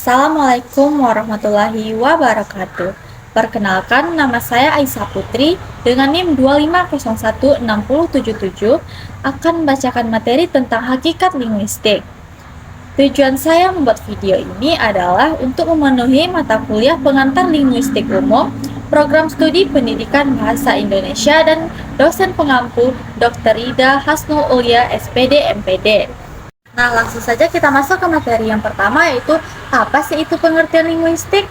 Assalamualaikum warahmatullahi wabarakatuh. Perkenalkan, nama saya Aisyah Putri dengan NIM 2501677 akan membacakan materi tentang hakikat linguistik. Tujuan saya membuat video ini adalah untuk memenuhi mata kuliah pengantar linguistik umum, program studi pendidikan bahasa Indonesia dan dosen pengampu Dr. Ida Hasnul Ulia SPD MPD. Nah, langsung saja kita masuk ke materi yang pertama, yaitu apa sih itu pengertian linguistik?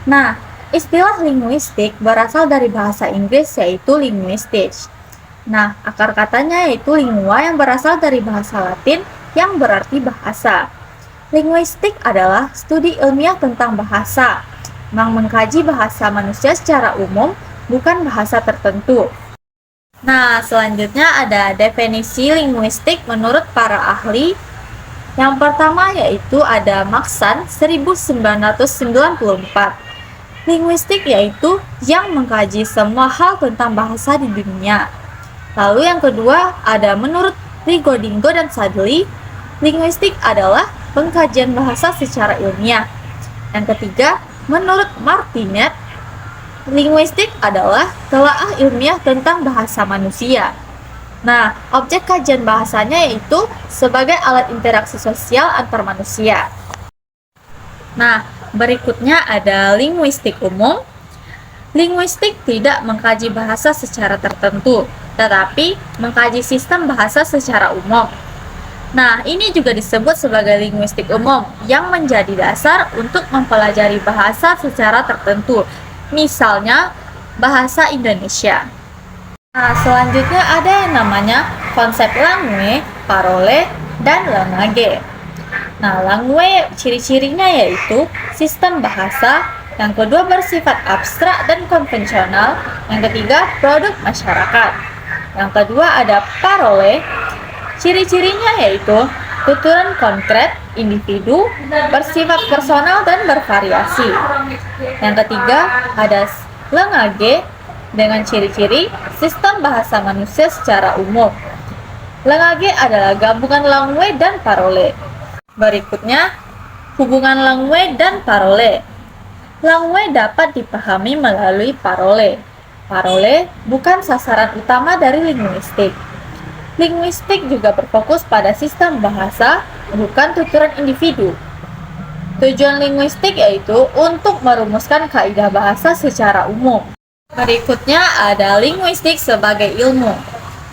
Nah, istilah linguistik berasal dari bahasa Inggris yaitu linguistics. Nah, akar katanya yaitu lingua yang berasal dari bahasa Latin yang berarti bahasa. Linguistik adalah studi ilmiah tentang bahasa, mengkaji bahasa manusia secara umum, bukan bahasa tertentu. Nah, selanjutnya ada definisi linguistik menurut para ahli. Yang pertama yaitu ada Maksan 1994. Linguistik yaitu yang mengkaji semua hal tentang bahasa di dunia. Lalu yang kedua ada menurut Rigodingo dan Sadley, linguistik adalah pengkajian bahasa secara ilmiah. Yang ketiga, menurut Martinet, linguistik adalah telaah ilmiah tentang bahasa manusia. Nah, objek kajian bahasanya yaitu sebagai alat interaksi sosial antar manusia. Nah, berikutnya ada linguistik umum. Linguistik tidak mengkaji bahasa secara tertentu, tetapi mengkaji sistem bahasa secara umum. Nah, ini juga disebut sebagai linguistik umum yang menjadi dasar untuk mempelajari bahasa secara tertentu, misalnya bahasa Indonesia. Nah, selanjutnya ada yang namanya konsep langue, parole, dan langue. Nah, langue ciri-cirinya yaitu sistem bahasa, yang kedua bersifat abstrak dan konvensional, yang ketiga produk masyarakat. Yang kedua ada parole, ciri-cirinya yaitu tuturan konkret, individu, bersifat personal dan bervariasi. Yang ketiga ada langue dengan ciri-ciri sistem bahasa manusia secara umum. Langue adalah gabungan langue dan parole. Berikutnya, hubungan langue dan parole. Langue dapat dipahami melalui parole. Parole bukan sasaran utama dari linguistik. Linguistik juga berfokus pada sistem bahasa, bukan tuturan individu. Tujuan linguistik yaitu untuk merumuskan kaidah bahasa secara umum. Berikutnya ada linguistik sebagai ilmu.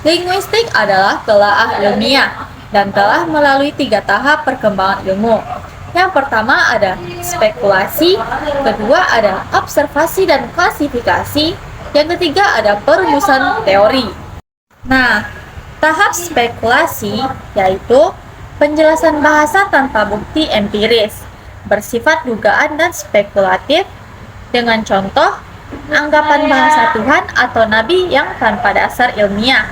Linguistik adalah telaah ilmiah dan telah melalui 3 tahap perkembangan ilmu. Yang pertama ada spekulasi, kedua ada observasi dan klasifikasi, yang ketiga ada perumusan teori. Nah, tahap spekulasi yaitu penjelasan bahasa tanpa bukti empiris, bersifat dugaan dan spekulatif, dengan contoh anggapan bahasa Tuhan atau Nabi yang tanpa dasar ilmiah.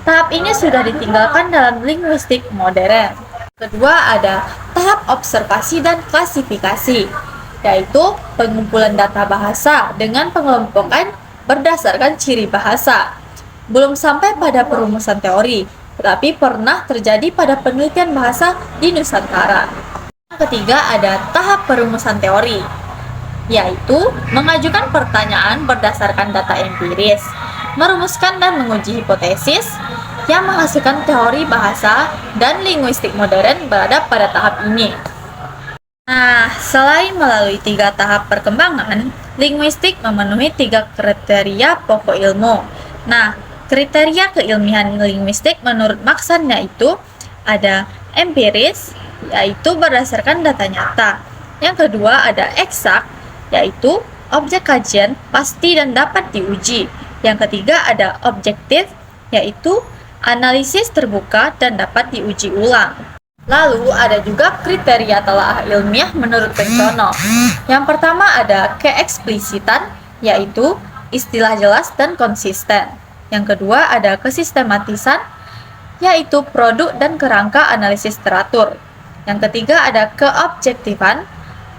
Tahap ini sudah ditinggalkan dalam linguistik modern. Kedua ada tahap observasi dan klasifikasi, yaitu pengumpulan data bahasa dengan pengelompokan berdasarkan ciri bahasa. Belum sampai pada perumusan teori, tetapi pernah terjadi pada penelitian bahasa di Nusantara. Yang ketiga ada tahap perumusan teori, yaitu mengajukan pertanyaan berdasarkan data empiris, merumuskan dan menguji hipotesis, yang menghasilkan teori bahasa, dan linguistik modern berada pada tahap ini. Nah, selain melalui 3 tahap perkembangan, linguistik memenuhi 3 kriteria pokok ilmu. Nah, kriteria keilmian linguistik menurut Maksan yaitu ada empiris, yaitu berdasarkan data nyata. Yang kedua ada eksak, yaitu objek kajian pasti dan dapat diuji. Yang ketiga ada objektif, yaitu analisis terbuka dan dapat diuji ulang. Lalu ada juga kriteria telaah ilmiah menurut Peksono. Yang pertama ada keeksplisitan, yaitu istilah jelas dan konsisten. Yang kedua ada kesistematisan, yaitu produk dan kerangka analisis teratur. Yang ketiga ada keobjektifan,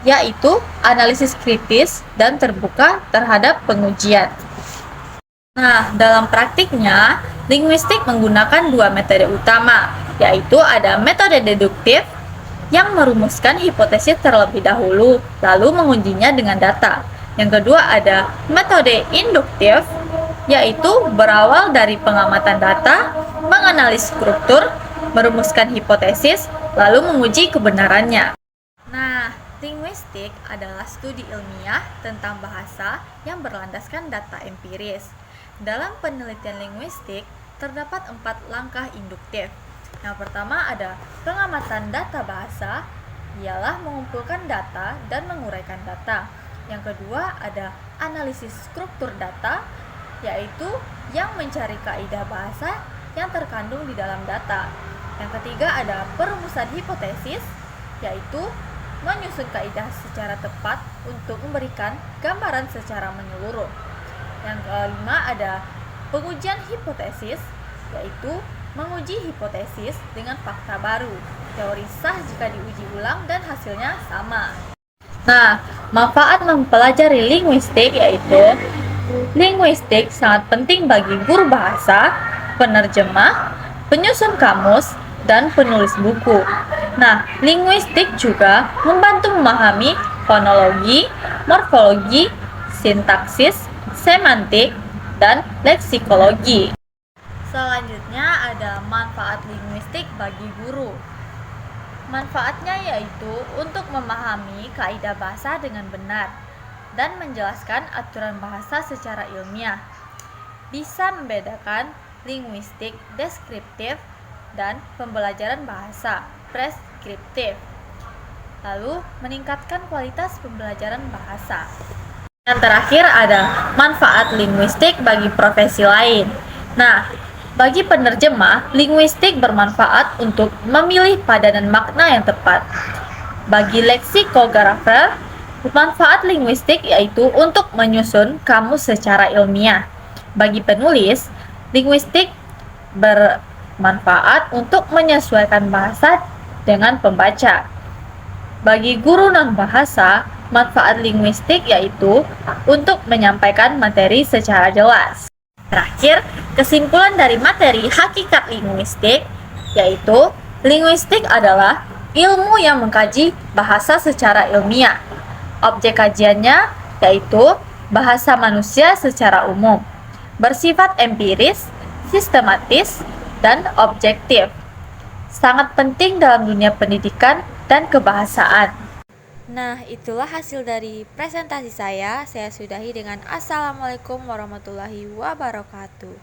yaitu analisis kritis dan terbuka terhadap pengujian. Nah, dalam praktiknya, linguistik menggunakan 2 metode utama, yaitu ada metode deduktif yang merumuskan hipotesis terlebih dahulu, lalu mengujinya dengan data. Yang kedua ada metode induktif, yaitu berawal dari pengamatan data, menganalisis struktur, merumuskan hipotesis, lalu menguji kebenarannya. Nah, linguistik adalah studi ilmiah tentang bahasa yang berlandaskan data empiris. Dalam penelitian linguistik, terdapat 4 langkah induktif. Yang pertama ada pengamatan data bahasa, ialah mengumpulkan data dan menguraikan data. Yang kedua ada analisis struktur data, yaitu yang mencari kaidah bahasa yang terkandung di dalam data. Yang ketiga ada perumusan hipotesis, yaitu menyusun kaidah secara tepat untuk memberikan gambaran secara menyeluruh. Yang kelima ada pengujian hipotesis, yaitu menguji hipotesis dengan fakta baru. Teori sah jika diuji ulang dan hasilnya sama. Nah, manfaat mempelajari linguistik yaitu linguistik sangat penting bagi guru bahasa, penerjemah, penyusun kamus, dan penulis buku. Nah, linguistik juga membantu memahami fonologi, morfologi, sintaksis, semantik, dan leksikologi. Selanjutnya ada manfaat linguistik bagi guru. Manfaatnya yaitu untuk memahami kaidah bahasa dengan benar dan menjelaskan aturan bahasa secara ilmiah. Bisa membedakan linguistik deskriptif dan pembelajaran bahasa preskriptif. Lalu meningkatkan kualitas pembelajaran bahasa. Yang terakhir ada manfaat linguistik bagi profesi lain. Nah, bagi penerjemah, linguistik bermanfaat untuk memilih padanan makna yang tepat. Bagi leksikografer, manfaat linguistik yaitu untuk menyusun kamus secara ilmiah. Bagi penulis, linguistik bermanfaat untuk menyesuaikan bahasa dengan pembaca. Bagi guru non-bahasa, manfaat linguistik yaitu untuk menyampaikan materi secara jelas. Terakhir, kesimpulan dari materi hakikat linguistik yaitu linguistik adalah ilmu yang mengkaji bahasa secara ilmiah. Objek kajiannya yaitu bahasa manusia secara umum, bersifat empiris, sistematis, dan objektif. Sangat penting dalam dunia pendidikan dan kebahasaan. Nah, itulah hasil dari presentasi saya. Saya sudahi dengan Assalamualaikum warahmatullahi wabarakatuh.